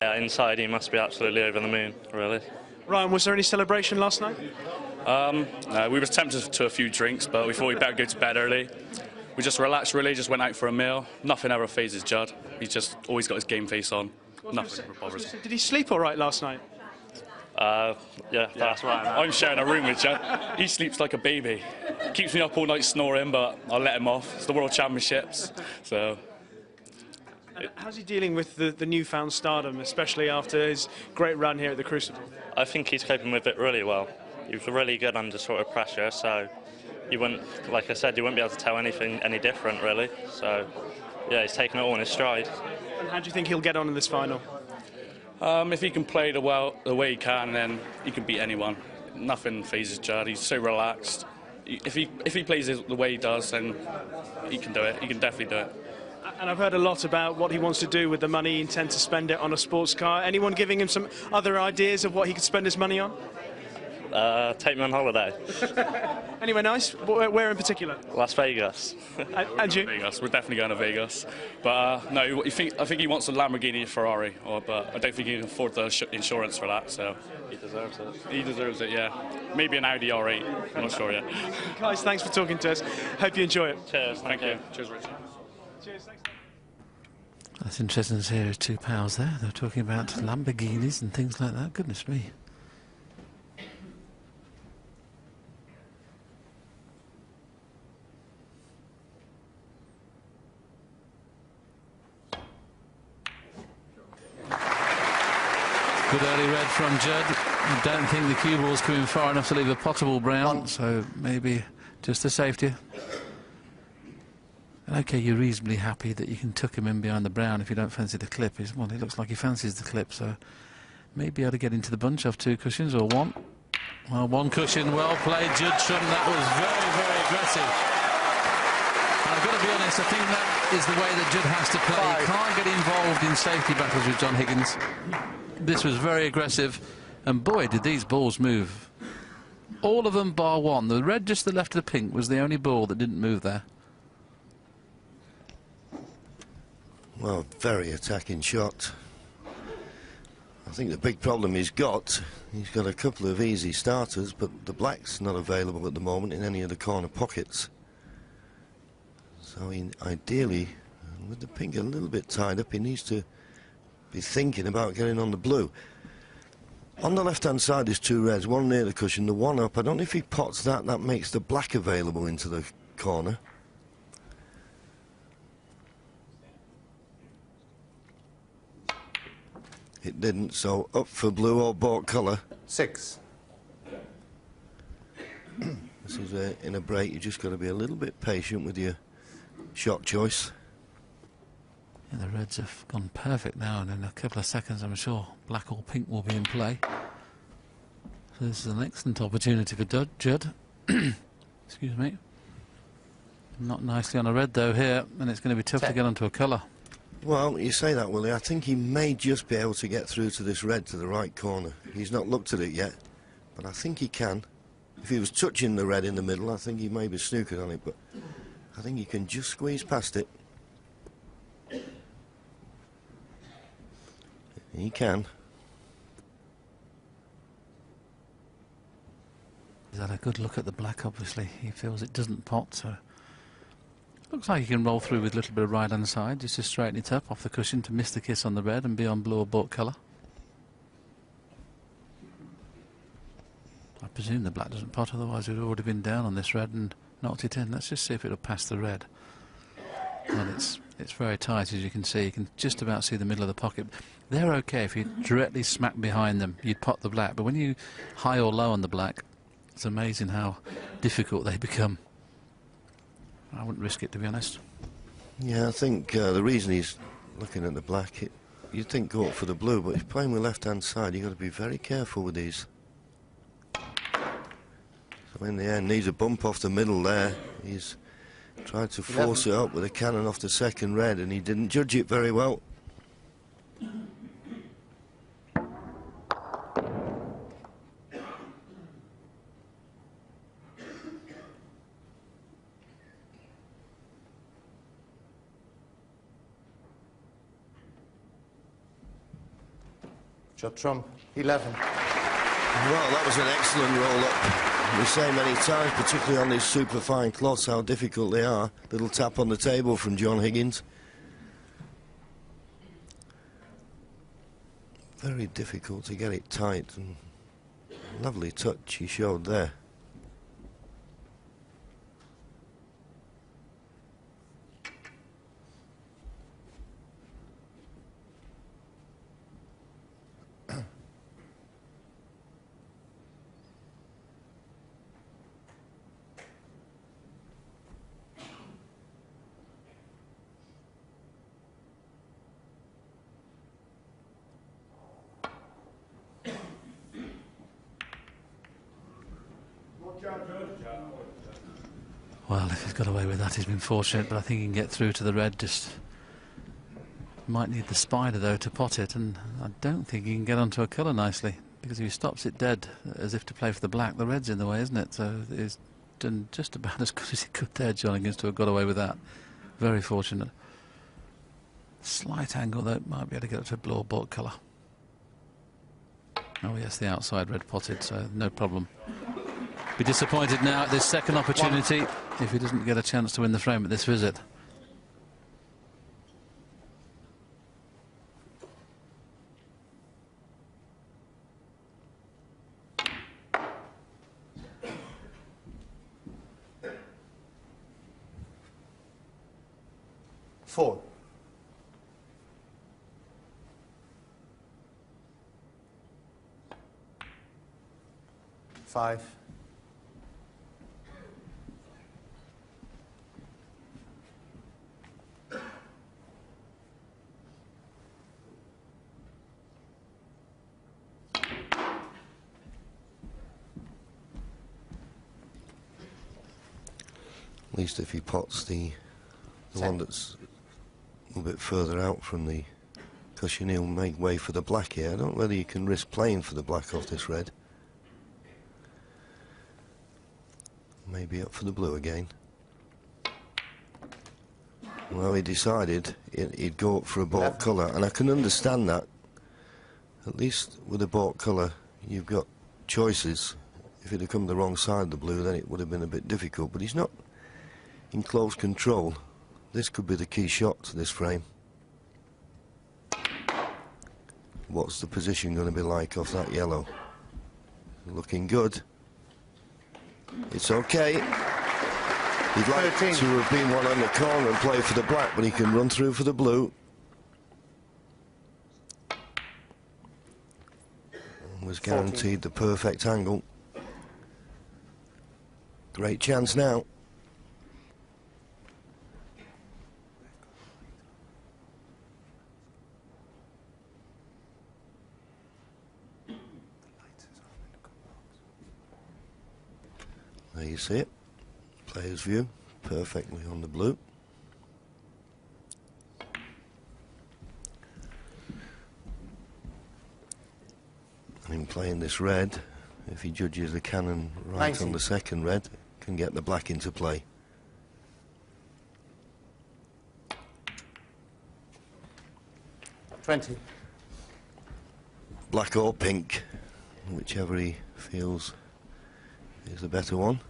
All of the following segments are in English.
Yeah, inside he must be absolutely over the moon, really. Ryan, was there any celebration last night? No, we were tempted to a few drinks, but we thought we'd better go to bed early. We just relaxed, really, just went out for a meal. Nothing ever phases Judd. He's just always got his game face on. Nothing bothers him. Did he sleep all right last night? Yeah, that's right. I'm sharing a room with Judd. He sleeps like a baby. Keeps me up all night snoring, but I'll let him off. It's the World Championships, so... How's he dealing with the newfound stardom, especially after his great run here at the Crucible? I think he's coping with it really well. He was really good under sort of pressure, so you wouldn't, like I said, you wouldn't be able to tell anything any different, really. So, yeah, he's taken it all in his stride. And how do you think he'll get on in this final? If he can play the way he can, then he can beat anyone. Nothing phases Judd. He's so relaxed. If he plays the way he does, then he can do it. He can definitely do it. And I've heard a lot about what he wants to do with the money. He intends to spend it on a sports car. Anyone giving him some other ideas of what he could spend his money on? Take me on holiday. Anywhere nice? Where in particular? Las Vegas. And you? Vegas. We're definitely going to Vegas. But no, I think he wants a Lamborghini or Ferrari, but I don't think he can afford the insurance for that. So he deserves it. He deserves it, yeah. Maybe an Audi R8. I'm not sure yet. Guys, thanks for talking to us. Hope you enjoy it. Cheers. Thank you. Cheers, Richard. Cheers. Thanks. That's interesting to hear two pals there. They're talking about Lamborghinis and things like that. Goodness me. Good early red from Judd. I don't think the cue ball's coming far enough to leave a potable brown, so maybe just a safety. OK, you're reasonably happy that you can tuck him in behind the brown if you don't fancy the clip. Well, it looks like he fancies the clip, so maybe able to get into the bunch off two cushions or one. Well, one cushion, well played, Judd Trump. That was very, very aggressive. And I've got to be honest, I think that is the way that Judd has to play. He can't get involved in safety battles with John Higgins. This was very aggressive, and boy, did these balls move. All of them bar one. The red just to the left of the pink was the only ball that didn't move there. Well, very attacking shot. I think the big problem he's got a couple of easy starters, but the black's not available at the moment in any of the corner pockets. So ideally, with the pink a little bit tied up, he needs to be thinking about getting on the blue. On the left-hand side there's two reds, one near the cushion, the one up. I don't know if he pots that makes the black available into the corner. It didn't, so up for blue or bought colour. 6. This is in a break, you've just got to be a little bit patient with your shot choice. Yeah, the reds have gone perfect now, and in a couple of seconds I'm sure black or pink will be in play. So this is an excellent opportunity for Judd. Excuse me. Not nicely on a red though here, and it's going to be tough to get onto a colour. Well, you say that, Willie. I think he may just be able to get through to this red to the right corner. He's not looked at it yet, but I think he can. If he was touching the red in the middle, I think he may be snookered on it, but I think he can just squeeze past it. He can. He's had a good look at the black, obviously. He feels it doesn't pot, so... Looks like he can roll through with a little bit of right-hand side, just to straighten it up off the cushion to miss the kiss on the red and be on blue or bought colour. I presume the black doesn't pot, otherwise we'd already been down on this red and knocked it in. Let's just see if it'll pass the red. Well, it's very tight, as you can see. You can just about see the middle of the pocket. They're okay if you directly smack behind them, you'd pot the black. But when you high or low on the black, it's amazing how difficult they become. I wouldn't risk it, to be honest. Yeah, I think the reason he's looking at the black, you'd think go up for the blue, but he's playing with left-hand side. You've got to be very careful with these. So in the end, needs a bump off the middle there. He's tried to force it up with a cannon off the second red, and he didn't judge it very well. Shot Trump, 11. Well, that was an excellent roll-up. We say many times, particularly on these superfine cloths, how difficult they are. Little tap on the table from John Higgins. Very difficult to get it tight, and lovely touch he showed there. Well, if he's got away with that, he's been fortunate, but I think he can get through to the red. Just might need the spider, though, to pot it, and I don't think he can get onto a colour nicely, because if he stops it dead, as if to play for the black, the red's in the way, isn't it? So he's done just about as good as he could there, John Higgins, to have got away with that. Very fortunate. Slight angle, though, might be able to get up to a blue or bought colour. Oh, yes, the outside red potted, so no problem. Be disappointed now at this second opportunity if he doesn't get a chance to win the frame at this visit. Four. 5. At least if he pots the one that's a little bit further out from the cushion, he'll make way for the black here. I don't know whether you can risk playing for the black off this red. Maybe up for the blue again. Well, he decided he'd go up for a bought colour, and I can understand that. At least with a bought colour, you've got choices. If it had come the wrong side of the blue, then it would have been a bit difficult, but he's not in close control. This could be the key shot to this frame. What's the position going to be like off that yellow? Looking good. It's okay. He'd like 13. to have been one on the corner and play for the black, but he can run through for the blue. And was guaranteed 14. the perfect angle. Great chance now. There you see it. Player's view, perfectly on the blue. And in playing this red, if he judges the cannon right 19. on the second red, can get the black into play. $20. Black or pink, whichever he feels is the better one.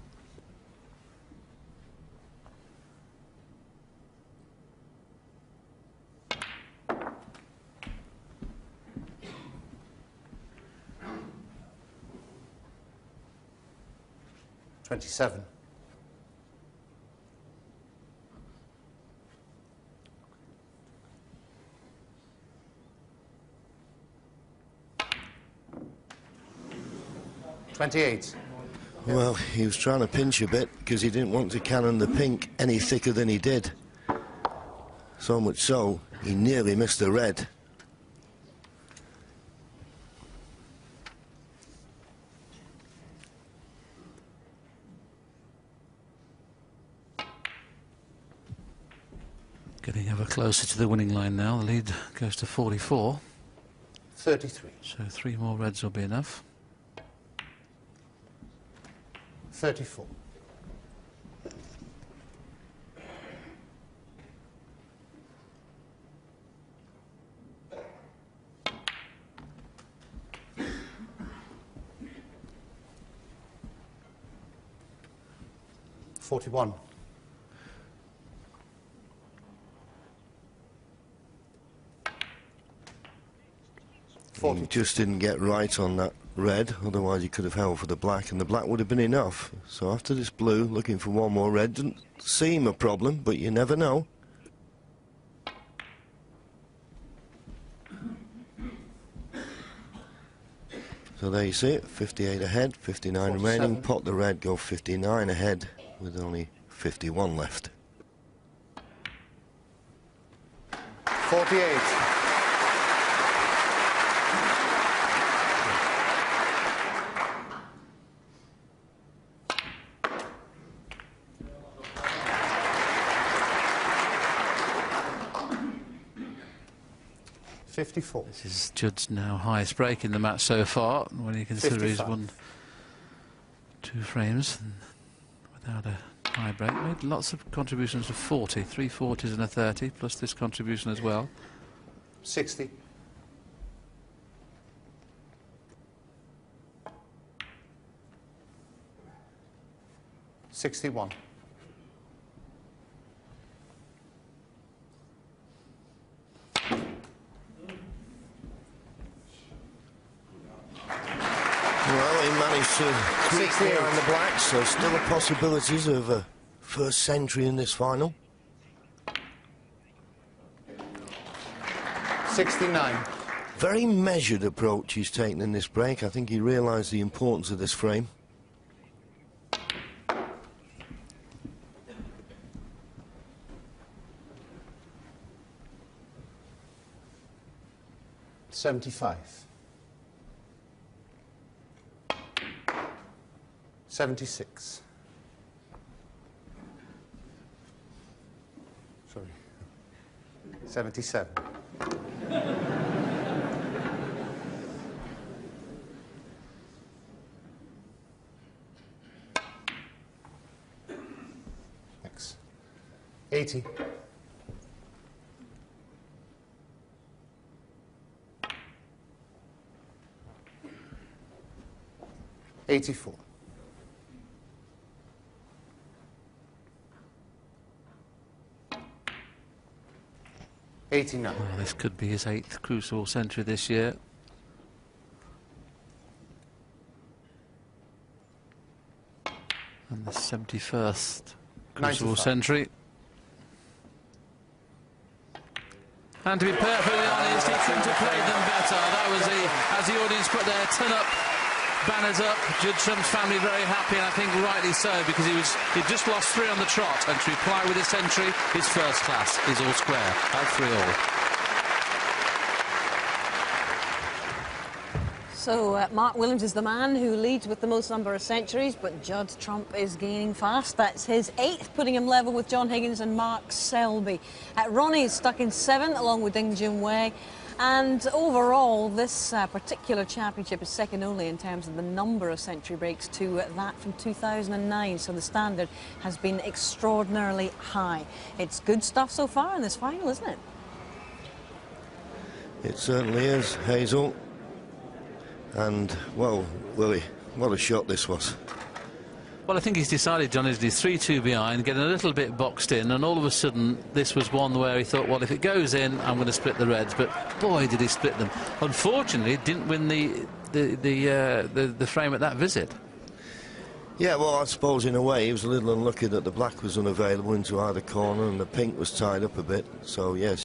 $27. $28. Well, he was trying to pinch a bit because he didn't want to cannon the pink any thicker than he did. So much so, he nearly missed the red. Getting ever closer to the winning line now. The lead goes to 44. 33. So 3 more reds will be enough. 34. 41. He just didn't get right on that red, otherwise he could have held for the black, and the black would have been enough. So after this blue, looking for one more red, doesn't seem a problem, but you never know. So there you see it, 58 ahead, 59 remaining. Pot the red, go 59 ahead with only 51 left. 48. This is Judd's now highest break in the match so far, when you consider 55. he's won 2 frames and without a high break. Made lots of contributions to 40, 3 40s and a 30, plus this contribution as well. 60. 61. Well, he managed to creep behind the blacks, so still are possibilities of a first century in this final. 69. Very measured approach he's taken in this break. I think he realised the importance of this frame. $75. 76. Sorry. 77. Next. 80. 84. 89. Well, this could be his 8th crucial century this year. And the 71st crucial 95. century. And to be perfectly honest, he couldn't have played them better. That was as the audience put their ton-up banners up, Trump's family very happy, and I think rightly so, because he'd just lost 3 on the trot, and to reply with a century is first class, is all square, at 3-all. So Mark Williams is the man who leads with the most number of centuries, but Judd Trump is gaining fast. That's his 8th, putting him level with John Higgins and Mark Selby. Ronnie is stuck in 7th, along with Ding Junhui. And overall, this particular championship is second only in terms of the number of century breaks to that from 2009. So the standard has been extraordinarily high. It's good stuff so far in this final, isn't it? It certainly is, Hazel. And, well, Willie, what a shot this was. Well, I think he's decided, John, is he's 3-2 behind, getting a little bit boxed in, and all of a sudden this was one where he thought, well, if it goes in, I'm going to split the reds. But boy, did he split them. Unfortunately, didn't win the frame at that visit. Yeah, well, I suppose in a way he was a little unlucky that the black was unavailable into either corner and the pink was tied up a bit. So yes.